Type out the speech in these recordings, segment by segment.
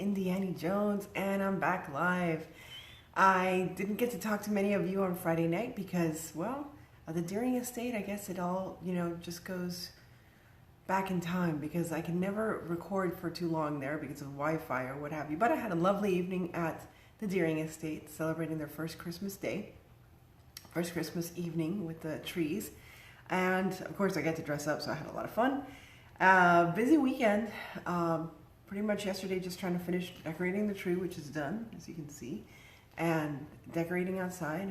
Indiana Jones, and I'm back live. I didn't get to talk to many of you on Friday night because, well, the Deering estate, I guess it all, just goes back in time because I can never record for too long there because of Wi-Fi or what have you. But I had a lovely evening at the Deering estate celebrating their first Christmas day, first Christmas evening with the trees. And of course I got to dress up, so I had a lot of fun. Busy weekend. Pretty much yesterday just trying to finish decorating the tree, which is done, as you can see, and decorating outside.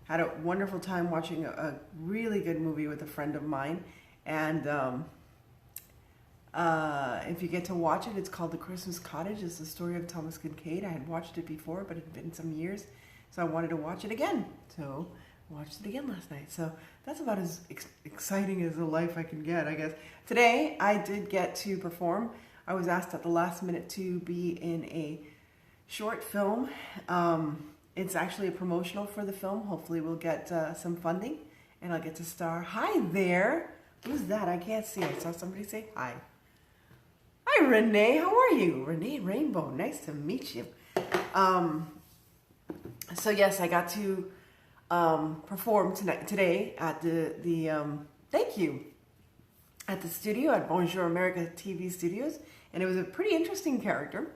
Had a wonderful time watching a really good movie with a friend of mine. And if you get to watch it, it's called The Christmas Cottage. It's the story of Thomas Kincaid. I had watched it before, but it had been some years, so I wanted to watch it again. So I watched it again last night. So that's about as exciting as a life I can get, I guess. Today, I did get to perform. I was asked at the last minute to be in a short film. It's actually a promotional for the film. Hopefully we'll get some funding and I'll get to star. Hi there. Who's that? I can't see. I saw somebody say hi. Hi, Renee. How are you? Renee Rainbow. Nice to meet you. So yes, I got to perform today at the thank you, at the studio at Bonjour America TV Studios, and it was a pretty interesting character.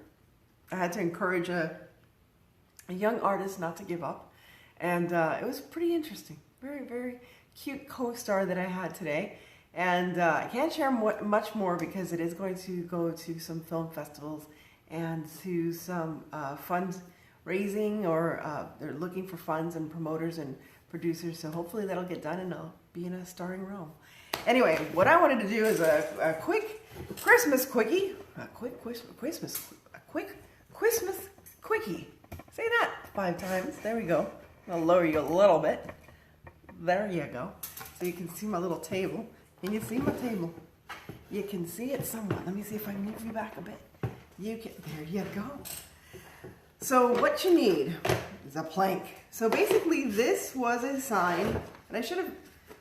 I had to encourage a young artist not to give up, and it was pretty interesting. Very, very cute co-star that I had today, and I can't share much more because it is going to go to some film festivals and to some fundraising, or they're looking for funds and promoters and producers, so hopefully that'll get done and I'll be in a starring role. Anyway, what I wanted to do is a quick Christmas quickie, a quick Christmas quickie. Say that 5 times. There we go. I'll lower you a little bit. There you go. So you can see my little table. Can you see my table? You can see it somewhat. Let me see if I can move you back a bit. There you go. So what you need is a plank. So basically this was a sign, and I should have,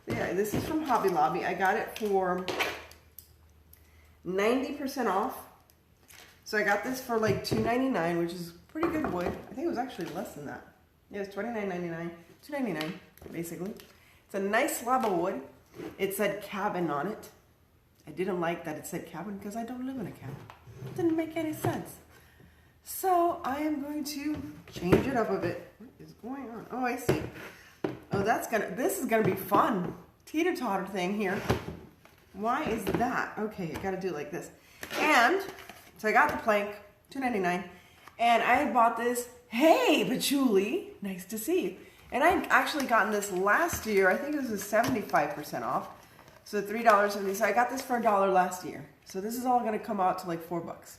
this is from Hobby Lobby. I got it for 90% off. So I got this for like $2.99, which is pretty good wood. I think it was actually less than that. Yeah, it's $29.99, $2.99 basically. It's a nice slab of wood. It said cabin on it. I didn't like that it said cabin because I don't live in a cabin. It didn't make any sense. So I am going to change it up a bit. What is going on? Oh, I see. Oh, this is gonna be fun. Teeter-totter thing here. Why is that? Okay, I gotta do it like this. And so I got the plank, $2.99, and I had bought this. Hey, Patchouli, nice to see you. And I'd actually gotten this last year. I think it was 75% off. So $3.70. So I got this for $1 last year. So this is all gonna come out to like $4.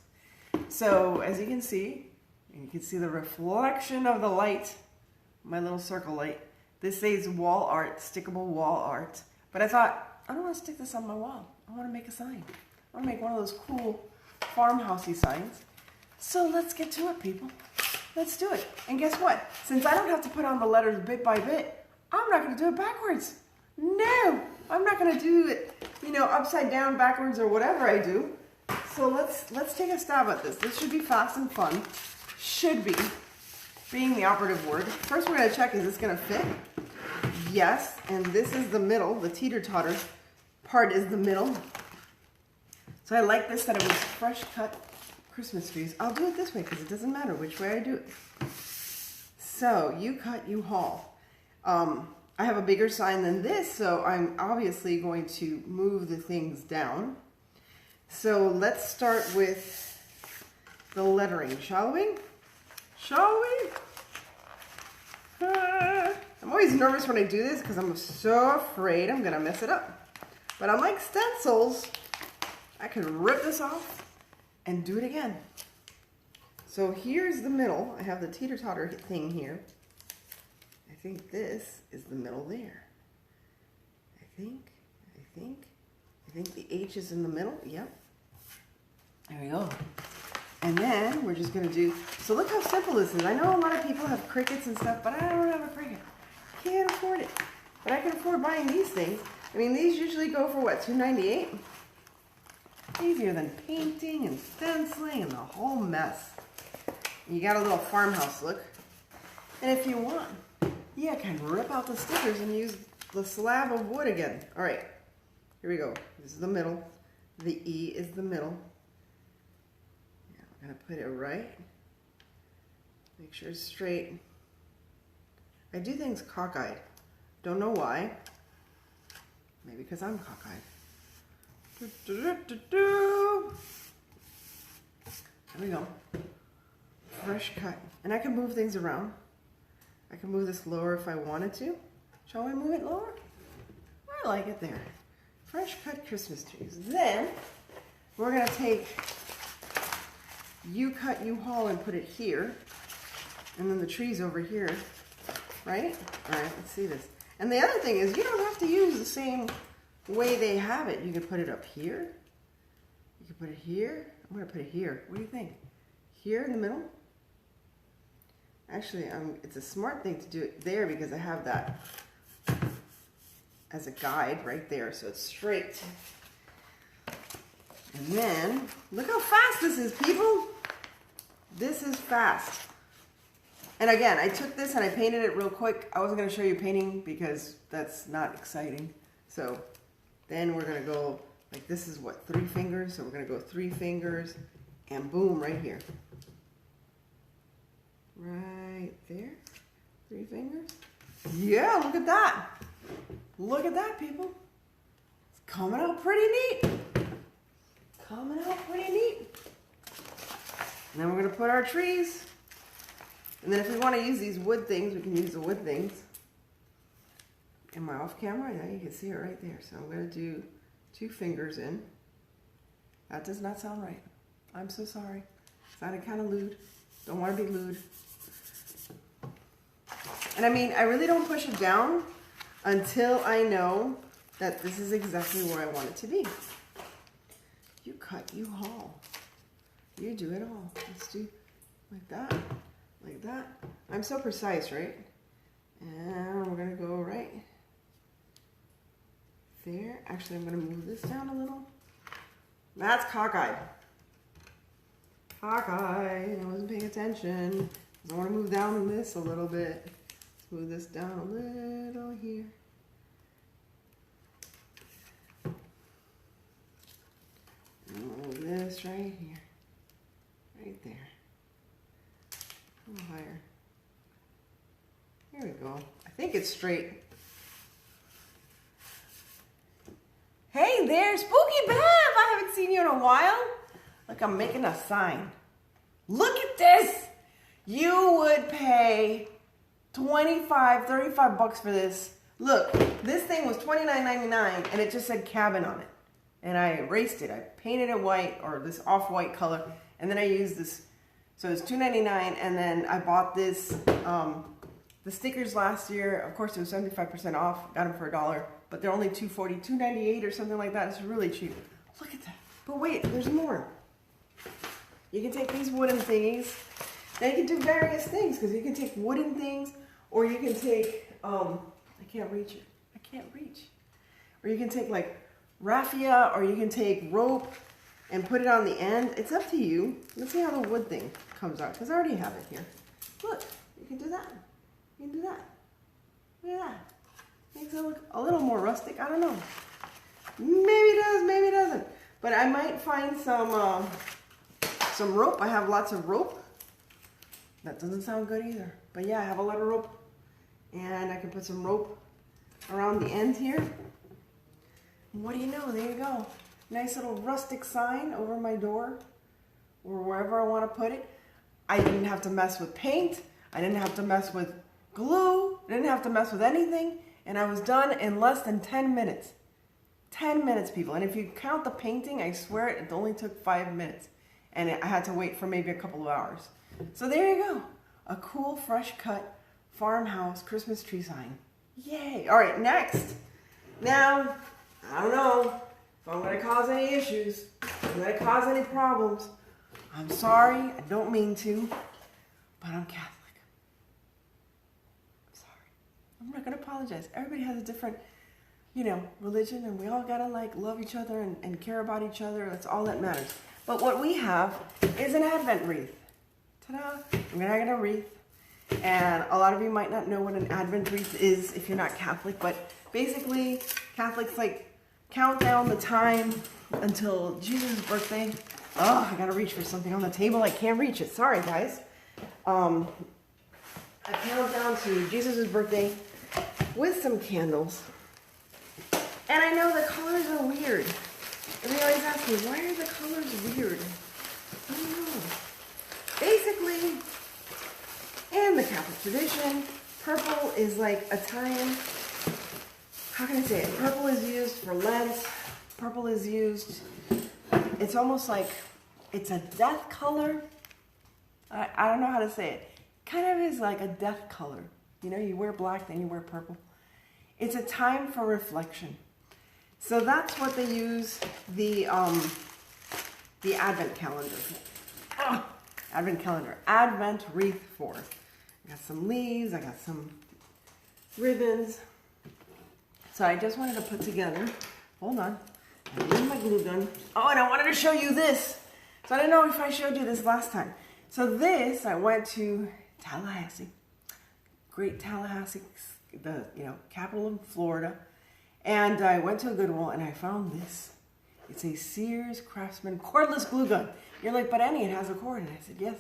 So as you can see the reflection of the light, my little circle light. This says wall art, stickable wall art. But I thought, I don't want to stick this on my wall. I want to make a sign. I want to make one of those cool farmhousey signs. So let's get to it, people. Let's do it. And guess what? Since I don't have to put on the letters bit by bit, I'm not going to do it backwards. No, I'm not going to do it, upside down, backwards, or whatever I do. So let's take a stab at this. This should be fast and fun. Should be, being the operative word. First we're going to check, is this going to fit? Yes, and this is the middle. The teeter-totter part is the middle. So I like this, that it was fresh cut Christmas trees. I'll do it this way because it doesn't matter which way I do it. So you cut, you haul. I have a bigger sign than this, so I'm obviously going to move the things down. So let's start with the lettering, shall we? Shall we? I'm always nervous when I do this because I'm so afraid I'm gonna mess it up. But unlike stencils, I could rip this off and do it again. So here's the middle. I have the teeter-totter thing here. I think this is the middle there. I think the H is in the middle. Yep. There we go. And then we're just gonna do, so look how simple this is. I know a lot of people have crickets and stuff, but I don't have a cricket. Can't afford it. But I can afford buying these things. I mean, these usually go for what, $2.98? Easier than painting and stenciling and the whole mess. You got a little farmhouse look. And if you want, you can rip out the stickers and use the slab of wood again. All right, here we go. This is the middle. The E is the middle. Yeah, we're gonna put it right. Make sure it's straight. I do things cockeyed. Don't know why. Maybe because I'm cockeyed. There we go. Fresh cut. And I can move things around. I can move this lower if I wanted to. Shall we move it lower? I like it there. Fresh cut Christmas trees. Then we're gonna take U-cut U-haul and put it here. And then the trees over here, right? All right, let's see this. And the other thing is you don't have to use the same way they have it. You can put it up here. You can put it here. I'm gonna put it here. What do you think? Here in the middle? Actually, it's a smart thing to do it there because I have that as a guide right there, so it's straight. And then, look how fast this is, people. This is fast. And again, I took this and I painted it real quick. I wasn't gonna show you painting because that's not exciting. So then we're gonna go, like this is what, 3 fingers? So we're gonna go 3 fingers and boom, right here. Right there, 3 fingers. Yeah, look at that. Look at that, people. It's coming out pretty neat. Coming out pretty neat. And then we're gonna put our trees. And then if we want to use these wood things, we can use the wood things. Am I off camera? Yeah, you can see it right there. So I'm gonna do 2 fingers in. That does not sound right. I'm so sorry. Sounded kind of lewd. Don't want to be lewd. And I mean, I really don't push it down until I know that this is exactly where I want it to be. You cut, you haul. You do it all. Let's do like that, like that. I'm so precise, right? And we're gonna go right there. Actually, I'm gonna move this down a little. That's cockeyed. Cockeyed, I wasn't paying attention. I want to move down this a little bit. Let's move this down a little here. And move this right here. Right there. A little higher. Here we go. I think it's straight. Hey there, Spooky Bev! I haven't seen you in a while. Look, I'm making a sign. Look at this! You would pay 25, 35 bucks for this. Look, this thing was $29.99 and it just said cabin on it. And I erased it. I painted it white, or this off-white color, and then I used this. So it's $2.99, and then I bought this, the stickers last year. Of course, it was 75% off. Got them for $1, but they're only $2.40, $2.98 or something like that. It's really cheap. Look at that. But wait, there's more. You can take these wooden thingies. Now you can do various things, because you can take wooden things, or you can take, I can't reach it. I can't reach. Or you can take like raffia, or you can take rope and put it on the end. It's up to you. Let's see how the wood thing comes out, because I already have it here. Look, you can do that. You can do that. Look at that. Makes it look a little more rustic. I don't know. Maybe it does, maybe it doesn't. But I might find some rope. I have lots of rope. That doesn't sound good either. But yeah, I have a lot of rope. And I can put some rope around the end here. And what do you know? There you go. Nice little rustic sign over my door, or wherever I want to put it. I didn't have to mess with paint. I didn't have to mess with glue. I didn't have to mess with anything. And I was done in less than 10 minutes. 10 minutes, people. And if you count the painting, I swear it only took 5 minutes. And I had to wait for maybe a couple of hours. So there you go. A cool, fresh cut farmhouse Christmas tree sign. Yay. All right, next. Now, I don't know if I'm going to cause any issues. If I'm going to cause any problems. I'm sorry. I don't mean to. But I'm Catholic. I'm sorry. I'm not going to apologize. Everybody has a different you know, religion, and we all gotta like love each other and care about each other. That's all that matters. But what we have is an Advent wreath. Ta-da! I'm gonna get a wreath. And a lot of you might not know what an Advent wreath is if you're not Catholic, but basically Catholics like count down the time until Jesus' birthday. Oh, I gotta reach for something on the table. I can't reach it. Sorry, guys. I count down to Jesus' birthday with some candles. And I know the colors are weird. And they always ask me, why are the colors weird? I don't know. Basically, in the Catholic tradition, purple is like a time, how can I say it? Purple is used for Lent. Purple is used, it's almost like, it's a death color. I don't know how to say it. Kind of is like a death color. You know, you wear black, then you wear purple. It's a time for reflection. So that's what they use the Advent calendar for. Advent wreath for. I got some leaves, I got some ribbons. So I just wanted to put together, hold on, I need my glue gun. Oh, and I wanted to show you this. So I didn't know if I showed you this last time. So this, I went to Tallahassee, great Tallahassee, the capital of Florida. And I went to a Goodwill and I found this. It's a Sears Craftsman cordless glue gun. You're like, but Annie, it has a cord. And I said, yes,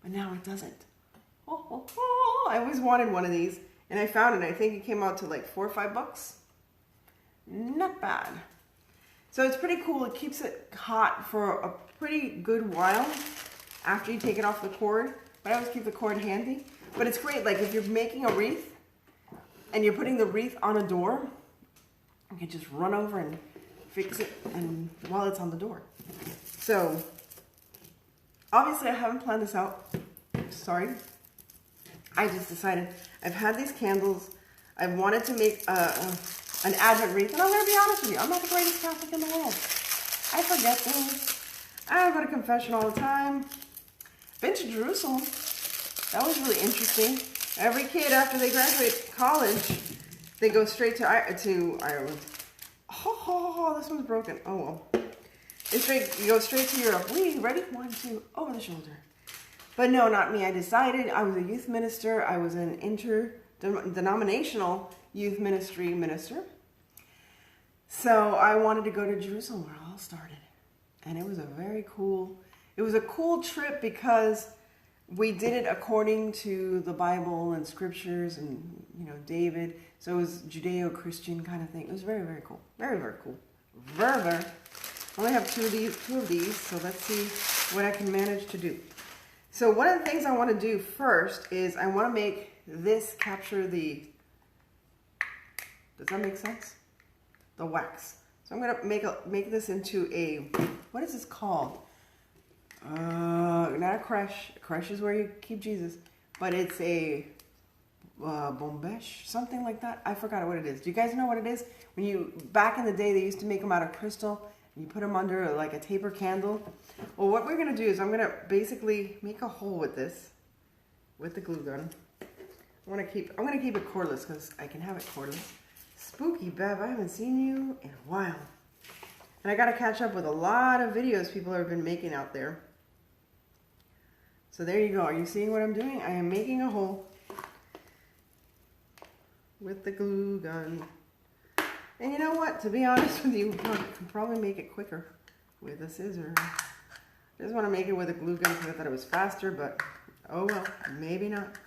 but now it doesn't. I always wanted one of these. And I found it. I think it came out to like $4 or $5. Not bad. So it's pretty cool. It keeps it hot for a pretty good while after you take it off the cord. But I always keep the cord handy. But it's great. Like if you're making a wreath and you're putting the wreath on a door, you can just run over and fix it and while it's on the door. So obviously I haven't planned this out. Sorry. I just decided I've had these candles. I wanted to make an Advent wreath, and I'm going to be honest with you, I'm not the greatest Catholic in the world. I forget things. I go to confession all the time. Been to Jerusalem. That was really interesting. Every kid after they graduate college, they go straight to Ireland. Oh, this one's broken. Oh well. You go straight to Europe. Ready? 1, 2, over the shoulder. But no, not me. I decided I was a youth minister. I was an interdenominational youth ministry minister. So I wanted to go to Jerusalem where it all started. And it was a cool trip because we did it according to the Bible and scriptures and, David. So it was Judeo-Christian kind of thing. It was very, very cool. Very, very cool. Very, very. I only have two of these, so let's see what I can manage to do. So one of the things I want to do first is I want to make this capture the, does that make sense? The wax. So I'm going to make this into a, what is this called? Not a creche. A creche is where you keep Jesus, but it's a bombesh, something like that. I forgot what it is. Do you guys know what it is? Back in the day, they used to make them out of crystal. And you put them under like a taper candle. Well, what we're going to do is I'm going to basically make a hole with this, with the glue gun. I'm going to keep it cordless because I can have it cordless. Spooky Bev, I haven't seen you in a while. And I got to catch up with a lot of videos people have been making out there. So there you go. Are you seeing what I'm doing? I am making a hole with the glue gun. And you know what? To be honest with you, I can probably make it quicker with a scissor. I just want to make it with a glue gun because I thought it was faster, but oh well, maybe not.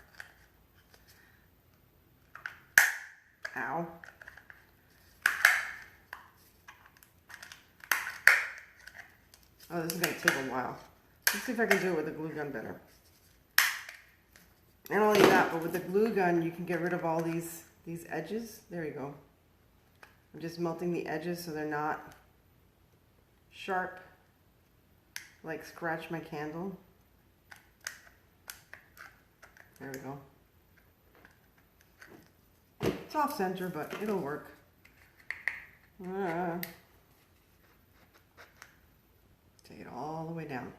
Ow. Oh, this is going to take a while. Let's see if I can do it with a glue gun better. And not only that, but with the glue gun, you can get rid of all these edges. There you go. I'm just melting the edges so they're not sharp, like scratch my candle. There we go. It's off center, but it'll work. Take it all the way down.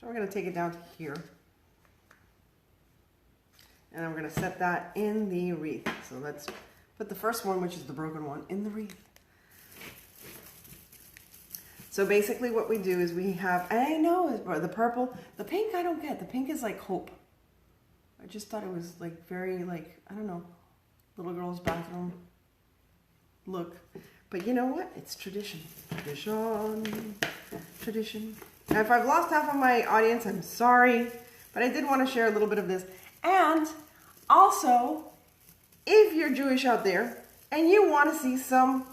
So we're going to take it down to here. And I'm going to set that in the wreath. So let's put the first one, which is the broken one, in the wreath. So basically what we do is we have, and I know the purple, the pink I don't get. The pink is like hope. I just thought it was like very like, I don't know, little girl's bathroom look. But you know what? It's tradition. Tradition. Tradition. Now if I've lost half of my audience, I'm sorry. But I did want to share a little bit of this. And also, if you're Jewish out there and you want to see some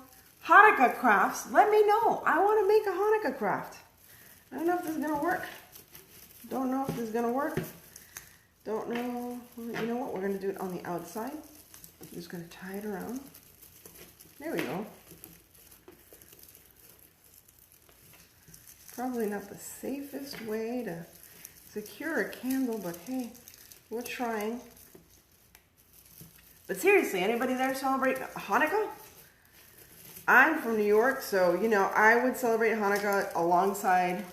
Hanukkah crafts, let me know. I want to make a Hanukkah craft. I don't know if this is going to work. Don't know if this is going to work. Don't know. You know what? We're going to do it on the outside. I'm just going to tie it around. There we go. Probably not the safest way to secure a candle, but hey, we're trying. But seriously, anybody there celebrate Hanukkah? I'm from New York, so, you know, I would celebrate Hanukkah alongside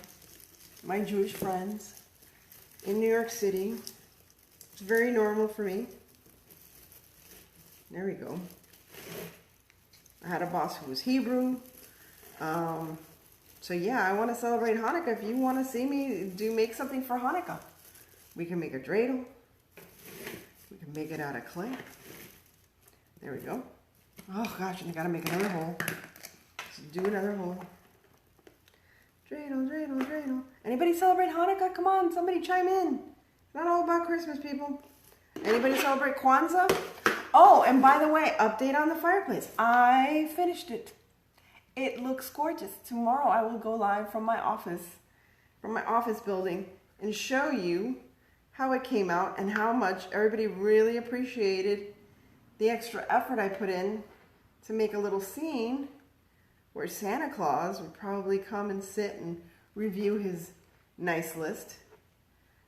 my Jewish friends in New York City. It's very normal for me. There we go. I had a boss who was Hebrew. So yeah, I want to celebrate Hanukkah. If you want to see me make something for Hanukkah, we can make a dreidel. We can make it out of clay. There we go. Oh gosh, and I gotta make another hole. Let's do another hole. Dreidel, dreidel, dreidel. Anybody celebrate Hanukkah? Come on, somebody chime in. Not all about Christmas, people. Anybody celebrate Kwanzaa? Oh, and by the way, update on the fireplace. I finished it. It looks gorgeous. Tomorrow I will go live from my office building, and show you how it came out and how much everybody really appreciated the extra effort I put in to make a little scene where Santa Claus would probably come and sit and review his nice list.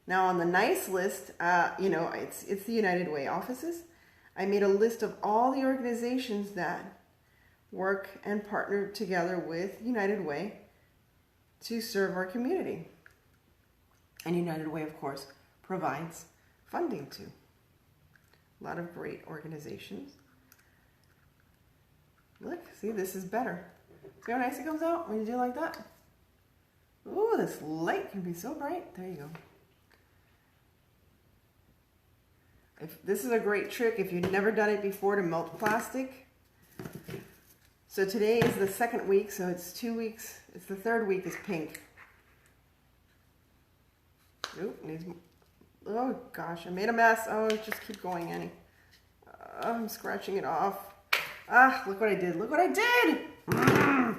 Now on the nice list, you know, it's the United Way offices. I made a list of all the organizations that work and partner together with United Way to serve our community. And United Way, of course, provides funding to a lot of great organizations. Look, see, this is better. See how nice it comes out when you do it like that? Ooh, this light can be so bright. There you go. This is a great trick if you've never done it before, to melt plastic. So today is the second week, so it's 2 weeks. It's the third week is pink. Oop, needs, oh gosh, I made a mess. Oh, just keep going, Annie. I'm scratching it off. Ah, look what I did. Look what I did! I'm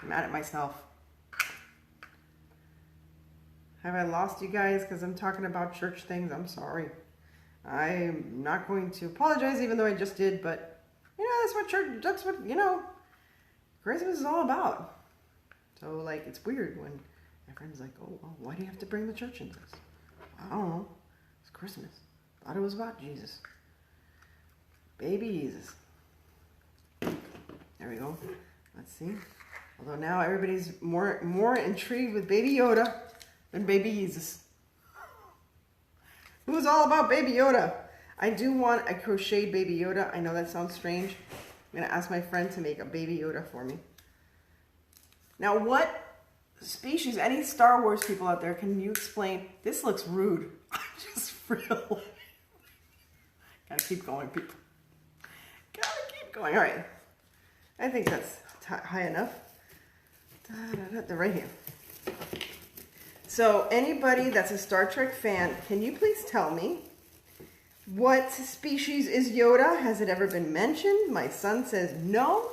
mad at myself. Have I lost you guys because I'm talking about church things? I'm sorry. I'm not going to apologize, even though I just did, but you know, that's what, you know, Christmas is all about. So, like, it's weird when my friend's like, oh, well, why do you have to bring the church into this? I don't know. It's Christmas. Thought it was about Jesus. Baby Jesus. There we go. Let's see. Although now everybody's more intrigued with Baby Yoda than Baby Jesus. Who's all about Baby Yoda? I do want a crocheted Baby Yoda. I know that sounds strange. I'm going to ask my friend to make a Baby Yoda for me. Now, what species, any Star Wars people out there, can you explain? This looks rude. I just really... Gotta keep going, people. Gotta keep going. All right. I think that's high enough. They're right here. So anybody that's a Star Trek fan, can you please tell me what species is Yoda? Has it ever been mentioned? My son says no,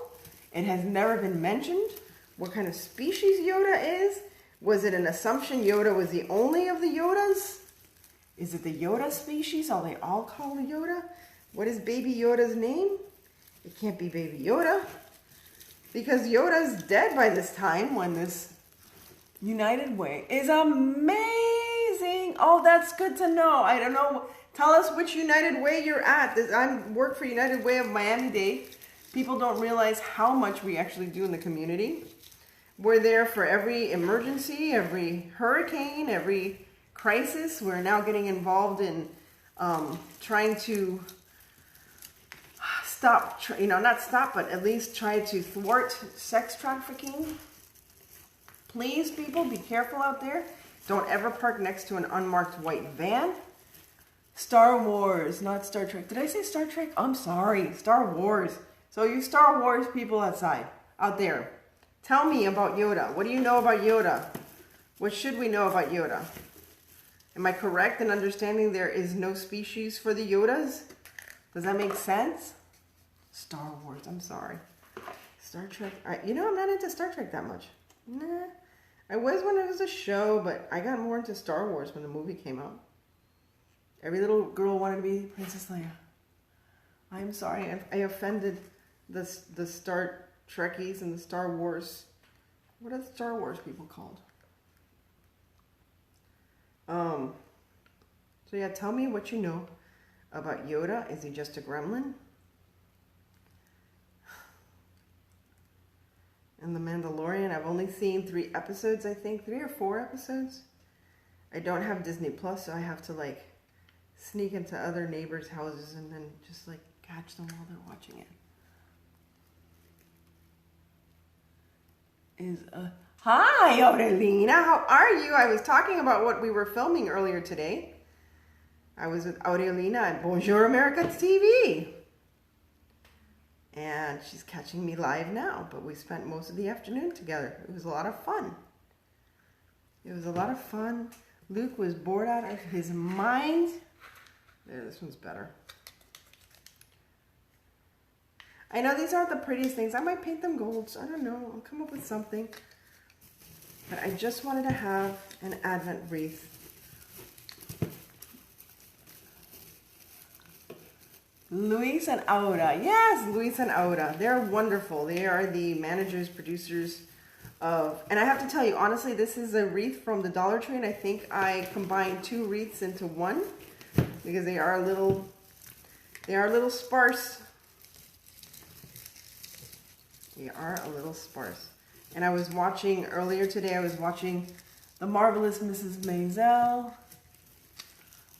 it has never been mentioned. What kind of species Yoda is? Was it an assumption Yoda was the only of the Yodas? Is it the Yoda species? Are they all called Yoda? What is Baby Yoda's name? It can't be Baby Yoda, because Yoda's dead by this time when this United Way is amazing. Oh, that's good to know. I don't know. Tell us which United Way you're at. I work for United Way of Miami-Dade. People don't realize how much we actually do in the community. We're there for every emergency, every hurricane, every crisis. We're now getting involved in trying to stop, not stop, but at least try to thwart sex trafficking. Please, people, be careful out there. Don't ever park next to an unmarked white van. Star Wars, not Star Trek. Did I say Star Trek? I'm sorry. Star Wars. So you Star Wars people out there, tell me about Yoda. What do you know about Yoda? What should we know about Yoda? Am I correct in understanding there is no species for the Yodas? Does that make sense? Star Wars, I'm sorry. Star Trek, you know, I'm not into Star Trek that much. Nah, I was when it was a show, but I got more into Star Wars when the movie came out. Every little girl wanted to be Princess Leia. I'm sorry, I offended the Star Trekkies and the Star Wars. What are the Star Wars people called? So yeah, tell me what you know about Yoda. Is he just a gremlin? And The Mandalorian, I've only seen 3 episodes, I think. 3 or 4 episodes. I don't have Disney Plus, so I have to like sneak into other neighbors' houses and then just like catch them while they're watching it. Hi, Aurelina. How are you? I was talking about what we were filming earlier today. I was with Aurelina at Bonjour America TV. And she's catching me live now, but we spent most of the afternoon together. It was a lot of fun. It was a lot of fun. Luke was bored out of his mind. There, this one's better. I know these aren't the prettiest things. I might paint them golds. I don't know. I'll come up with something. But I just wanted to have an Advent wreath. Luis and Aura. Yes, Luis and Aura. They're wonderful. They are the managers, producers of... And I have to tell you, honestly, this is a wreath from the Dollar Tree. And I think I combined 2 wreaths into one. Because they are a little sparse. They are a little sparse. And I was watching, earlier today, I was watching The Marvelous Mrs. Maisel.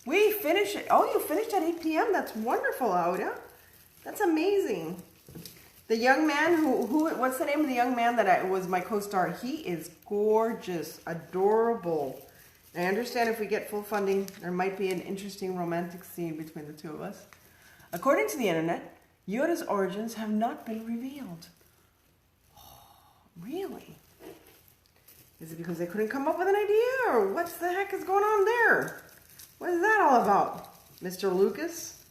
We finished it. Oh, you finished at 8 p.m.? That's wonderful, Auda. That's amazing. The young man what's the name of the young man that was my co-star? He is gorgeous, adorable. I understand if we get full funding, there might be an interesting romantic scene between the 2 of us. According to the internet, Yoda's origins have not been revealed. Really? Is it because they couldn't come up with an idea? Or what the heck is going on there? What is that all about? Mr. Lucas?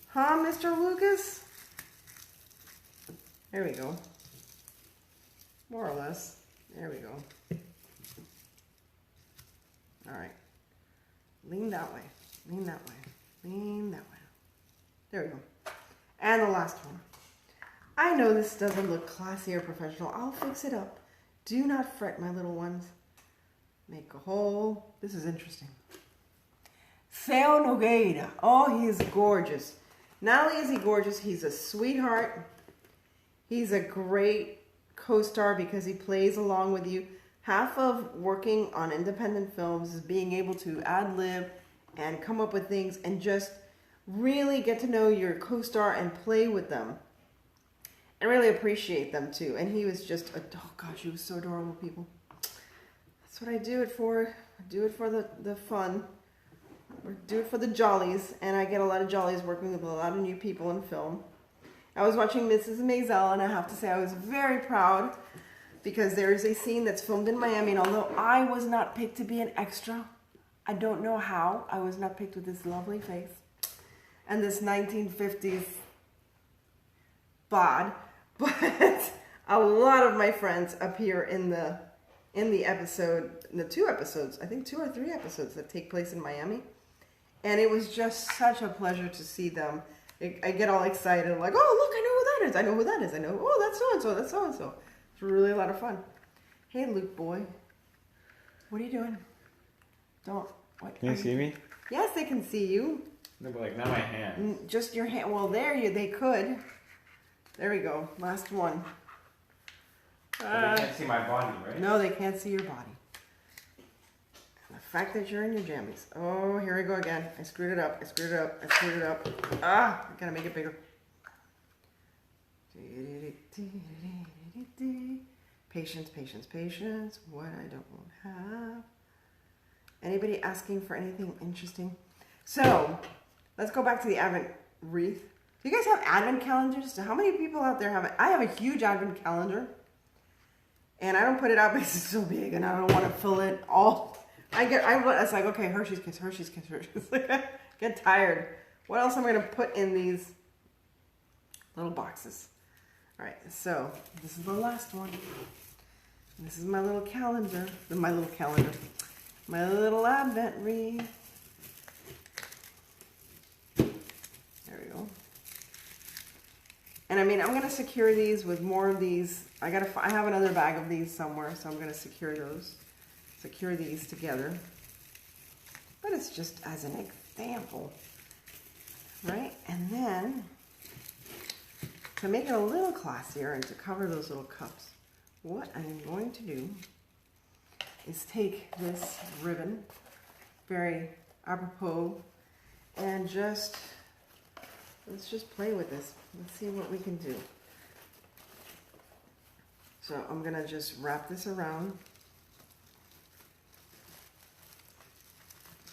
Huh, Mr. Lucas? There we go. More or less. There we go. Alright. Lean that way. Lean that way. Lean that way. There we go. And the last one. I know this doesn't look classy or professional. I'll fix it up. Do not fret, my little ones. Make a hole. This is interesting. Theo Nogueira. Oh, he is gorgeous. Not only is he gorgeous, he's a sweetheart. He's a great co-star because he plays along with you. Half of working on independent films is being able to ad-lib and come up with things and just really get to know your co-star and play with them. And really appreciate them too. And he was just, oh gosh, he was so adorable, people. That's what I do it for. I do it for the fun. Or do it for the jollies. And I get a lot of jollies working with a lot of new people in film. I was watching Mrs. Maisel, and I have to say I was very proud because there is a scene that's filmed in Miami. And although I was not picked to be an extra, I don't know how, I was not picked with this lovely face and this 1950s bod. But a lot of my friends appear in the episode, in the 2 episodes, I think 2 or 3 episodes that take place in Miami. And it was just such a pleasure to see them. I get all excited. I'm like, oh, look, I know who that is. I know who that is. I know, oh, that's so-and-so. That's so-and-so. It's really a lot of fun. Hey, Luke boy. What are you doing? Don't. What, can you see me? Yes, they can see you. No, but like not my hand. Just your hand. Well, they could. There we go. Last one. But they can't see my body, right? No, they can't see your body. And the fact that you're in your jammies. Oh, here I go again. I screwed it up. I screwed it up. I screwed it up. Ah, I gotta make it bigger. Patience, patience, patience. What I don't have. Anybody asking for anything interesting? So, let's go back to the Advent wreath. Do you guys have Advent calendars? So how many people out there have it? I have a huge Advent calendar. And I don't put it out because it's so big and I don't want to fill it all. It's like, okay, Hershey's Kiss, Hershey's Kiss, Hershey's. Like, I get tired. What else am I going to put in these little boxes? All right, so this is the last one. This is my little calendar. My little Advent wreath. There we go. And I mean, I'm gonna secure these with more of these. I have another bag of these somewhere, so I'm gonna secure these together. But it's just as an example, right? And then to make it a little classier and to cover those little cups, what I'm going to do is take this ribbon, very apropos, and let's just play with this. Let's see what we can do. So I'm gonna just wrap this around,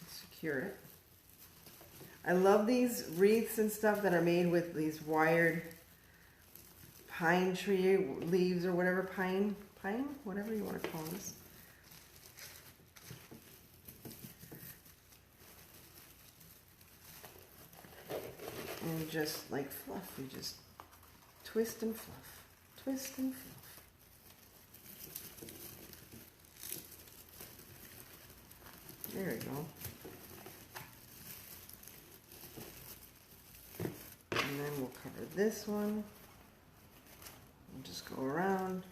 secure it. I love these wreaths and stuff that are made with these wired pine tree leaves or whatever, pine, whatever you want to call this. And just like fluff, you just twist and fluff, twist and fluff. There we go. And then we'll cover this one. We'll just go around.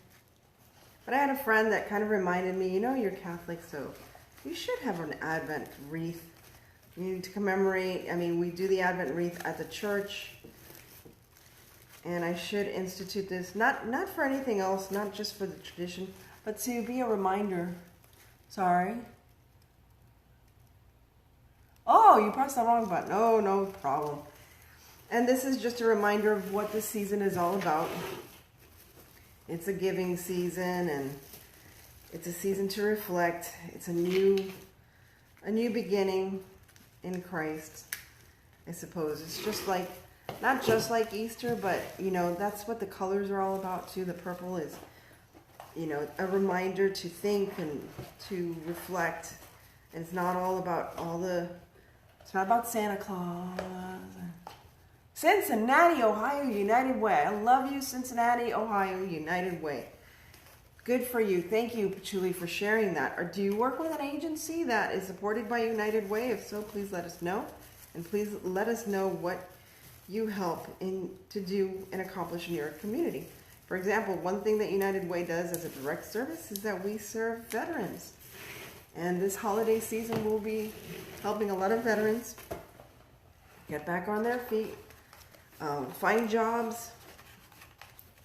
But I had a friend that kind of reminded me, you know, you're Catholic, so you should have an Advent wreath. You need to commemorate. I mean, we do the Advent wreath at the church. And I should institute this, not for anything else, not just for the tradition, but to be a reminder. Sorry. Oh, you pressed the wrong button. Oh, no problem. And this is just a reminder of what this season is all about. It's a giving season, and it's a season to reflect. It's a new beginning in Christ, I suppose. It's just like, not just like Easter, but, you know, that's what the colors are all about too. The purple is, you know, a reminder to think and to reflect. And it's not all about it's not about Santa Claus. Cincinnati, Ohio, United Way. I love you, Cincinnati, Ohio, United Way. Good for you. Thank you, Patchouli, for sharing that. Or do you work with an agency that is supported by United Way? If so, please let us know. And please let us know what you help to do and accomplish in your community. For example, one thing that United Way does as a direct service is that we serve veterans. And this holiday season we'll be helping a lot of veterans get back on their feet, find jobs,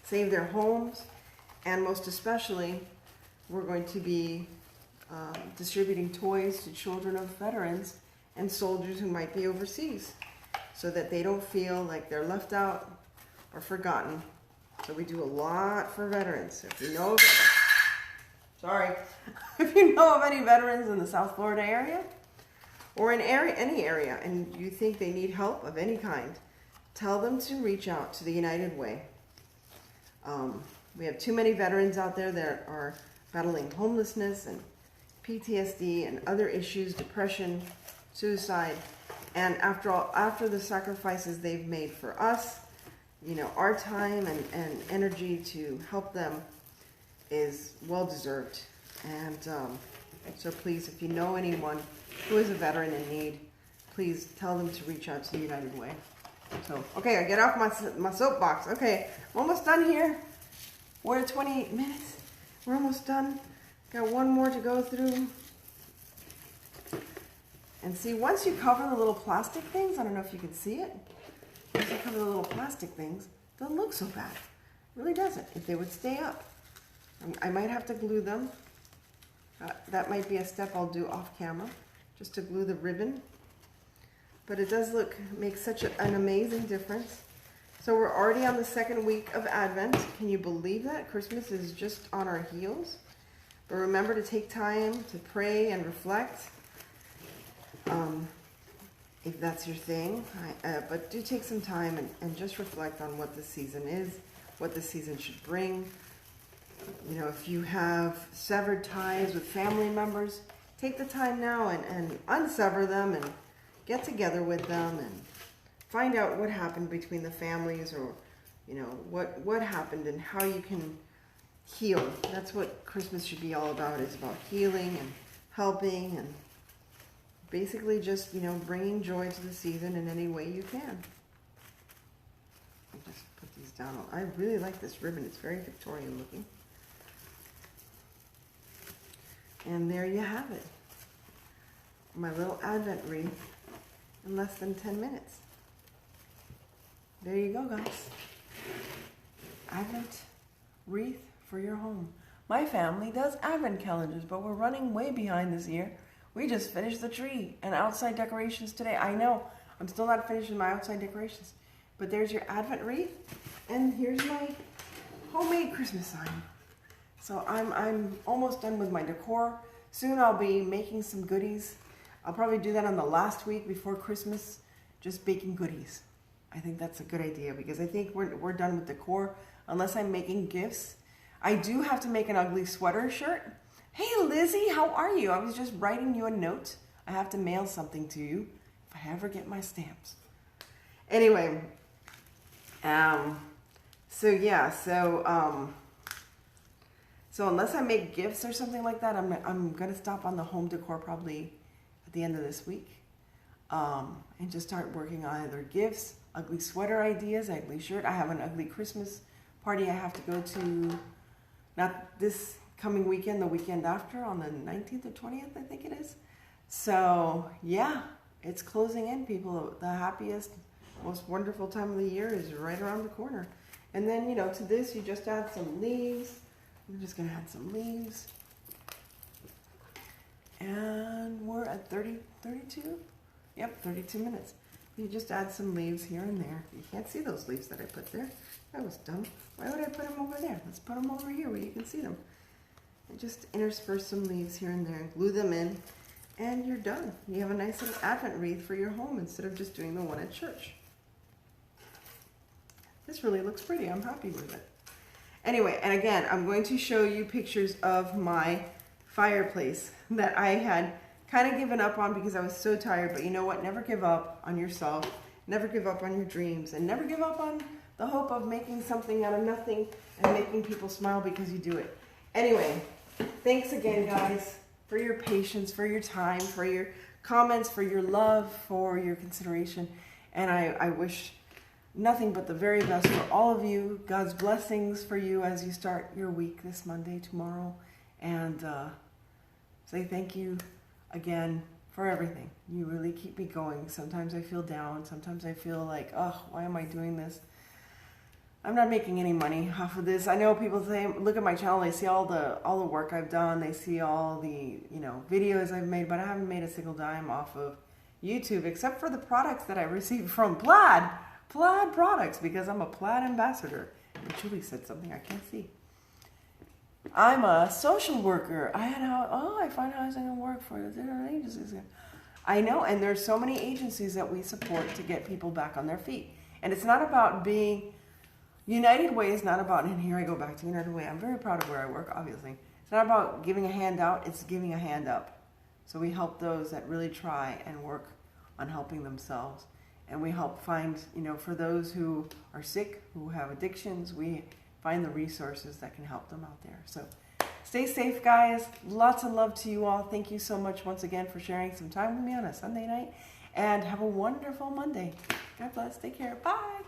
save their homes, and most especially, we're going to be distributing toys to children of veterans and soldiers who might be overseas, so that they don't feel like they're left out or forgotten. So we do a lot for veterans. If you know of if you know of any veterans in the South Florida area or in any area and you think they need help of any kind, tell them to reach out to the United Way. We have too many veterans out there that are battling homelessness and PTSD and other issues, depression, suicide. And after the sacrifices they've made for us, you know, our time and energy to help them is well deserved. And so please, if you know anyone who is a veteran in need, please tell them to reach out to the United Way. So, okay, I get off my soapbox. Okay, I'm almost done here. We're at 28 minutes. We're almost done. Got one more to go through. And see, once you cover the little plastic things, I don't know if you can see it. Once you cover the little plastic things, it doesn't look so bad. It really doesn't. If they would stay up. I might have to glue them. That might be a step I'll do off camera, just to glue the ribbon. But it does make such an amazing difference. So we're already on the second week of Advent. Can you believe that? Christmas is just on our heels. But remember to take time to pray and reflect. If that's your thing. But do take some time and just reflect on what the season is, what the season should bring. You know, if you have severed ties with family members, take the time now and unsever them and get together with them and find out what happened between the families, or, you know, what happened and how you can heal. That's what Christmas should be all about, is about healing and helping and basically just, you know, bringing joy to the season in any way you can. I'll just put these down. I really like this ribbon. It's very Victorian looking. And there you have it. My little Advent wreath in less than 10 minutes. There you go, guys. Advent wreath for your home. My family does Advent calendars, but we're running way behind this year. We just finished the tree and outside decorations today. I know, I'm still not finished with my outside decorations. But there's your Advent wreath, and here's my homemade Christmas sign. So I'm almost done with my decor. Soon I'll be making some goodies. I'll probably do that on the last week before Christmas, just baking goodies. I think that's a good idea, because I think we're done with decor unless I'm making gifts. I do have to make an ugly sweater shirt. Hey Lizzie, how are you? I was just writing you a note. I have to mail something to you if I ever get my stamps. Anyway, so unless I make gifts or something like that, I'm gonna stop on the home decor probably at the end of this week, and just start working on either gifts, ugly sweater ideas, ugly shirt. I have an ugly Christmas party I have to go to, not this coming weekend, the weekend after, on the 19th or 20th, I think it is. So yeah, it's closing in, people. The happiest, most wonderful time of the year is right around the corner. And then, you know, to this you just add some leaves. I'm just gonna add some leaves. And we're at 32? Yep, 32 minutes. You just add some leaves here and there. You can't see those leaves that I put there. That was dumb. Why would I put them over there? Let's put them over here where you can see them. And just intersperse some leaves here and there, glue them in, and you're done. You have a nice little Advent wreath for your home instead of just doing the one at church. This really looks pretty. I'm happy with it. Anyway, and again, I'm going to show you pictures of my fireplace that I had kind of given up on because I was so tired. But you know what? Never give up on yourself. Never give up on your dreams. And never give up on the hope of making something out of nothing and making people smile because you do it. Anyway, thanks again, guys, for your patience, for your time, for your comments, for your love, for your consideration. And I wish nothing but the very best for all of you. God's blessings for you as you start your week this Monday, tomorrow. And say thank you again for everything. You really keep me going. Sometimes I feel down. Sometimes I feel like, oh, why am I doing this? I'm not making any money off of this. I know people say, look at my channel, they see all the work I've done, they see all the, you know, videos I've made, but I haven't made a single dime off of YouTube except for the products that I received from Plaid products, because I'm a Plaid ambassador. And Julie said something I can't see. I'm a social worker. I find housing and work for different agencies. I know, and there's so many agencies that we support to get people back on their feet. And it's not about being United Way is not about, and here I go back to United Way. I'm very proud of where I work, obviously. It's not about giving a hand out, it's giving a hand up. So we help those that really try and work on helping themselves. And we help find, you know, for those who are sick, who have addictions, we find the resources that can help them out there. So stay safe, guys. Lots of love to you all. Thank you so much once again for sharing some time with me on a Sunday night. And have a wonderful Monday. God bless. Take care. Bye.